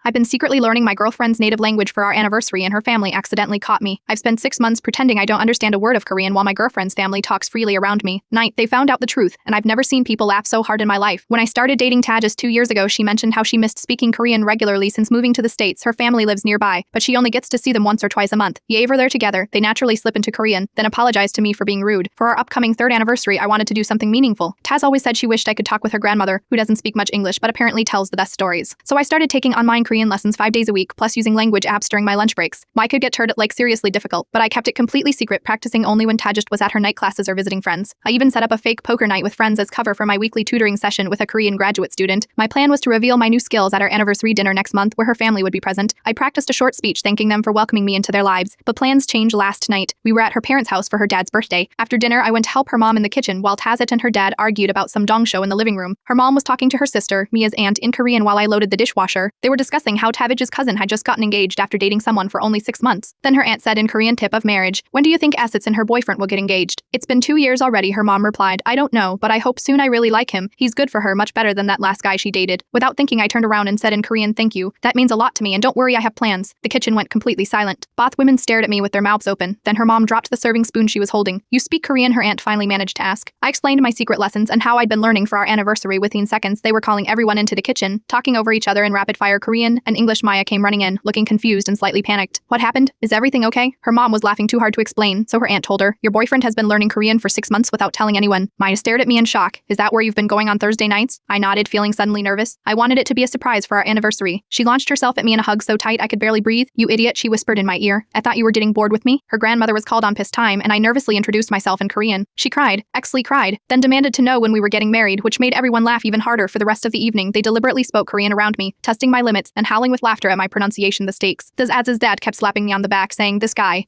I've been secretly learning my girlfriend's native language for our anniversary and her family accidentally caught me. I've spent 6 months pretending I don't understand a word of Korean while my girlfriend's family talks freely around me. Night, they found out the truth, and I've never seen people laugh so hard in my life. When I started dating Tajas 2 years ago, she mentioned how she missed speaking Korean regularly since moving to the States. Her family lives nearby, but she only gets to see them once or twice a month. Ever they're together, they naturally slip into Korean, then apologize to me for being rude. For our upcoming 3rd anniversary, I wanted to do something meaningful. Taz always said she wished I could talk with her grandmother, who doesn't speak much English but apparently tells the best stories. So I started taking online Korean lessons 5 days a week, plus using language apps during my lunch breaks. I could get turned like seriously difficult, but I kept it completely secret, practicing only when Tajas was at her night classes or visiting friends. I even set up a fake poker night with friends as cover for my weekly tutoring session with a Korean graduate student. My plan was to reveal my new skills at our anniversary dinner next month where her family would be present. I practiced a short speech thanking them for welcoming me into their lives, but plans changed last night. We were at her parents' house for her dad's birthday. After dinner, I went to help her mom in the kitchen while Tazit and her dad argued about some dong show in the living room. Her mom was talking to her sister, Mia's aunt, in Korean while I loaded the dishwasher. They were discussing how Tavij's cousin had just gotten engaged after dating someone for only 6 months. Then her aunt said in Korean tip of marriage, "When do you think Assets and her boyfriend will get engaged?" "It's been 2 years already," her mom replied. "I don't know, but I hope soon. I really like him. He's good for her, much better than that last guy she dated." Without thinking, I turned around and said in Korean, "Thank you. That means a lot to me, and don't worry, I have plans." The kitchen went completely silent. Both women stared at me with their mouths open. Then her mom dropped the serving spoon she was holding. "You speak Korean?" her aunt finally managed to ask. I explained my secret lessons and how I'd been learning for our anniversary. Within seconds, they were calling everyone into the kitchen, talking over each other in rapid-fire Korean and English. Maya came running in, looking confused and slightly panicked. "What happened? Is everything okay?" Her mom was laughing too hard to explain, so her aunt told her, "Your boyfriend has been learning Korean for 6 months without telling anyone." Maya stared at me in shock. "Is that where you've been going on Thursday nights?" I nodded, feeling suddenly nervous. I wanted it to be a surprise for our anniversary. She launched herself at me in a hug so tight I could barely breathe. "You idiot," she whispered in my ear. "I thought you were getting bored with me." Her grandmother was called on pissed time, and I nervously introduced myself in Korean. She cried, actually cried, then demanded to know when we were getting married, which made everyone laugh even harder. For the rest of the evening, they deliberately spoke Korean around me, testing my limits and howling with laughter at my pronunciation mistakes. Az's dad kept slapping me on the back, saying, this guy.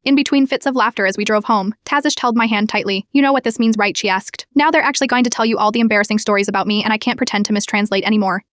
In between fits of laughter as we drove home, Tazish held my hand tightly. "You know what this means, right?" she asked. "Now they're actually going to tell you all the embarrassing stories about me, and I can't pretend to mistranslate anymore."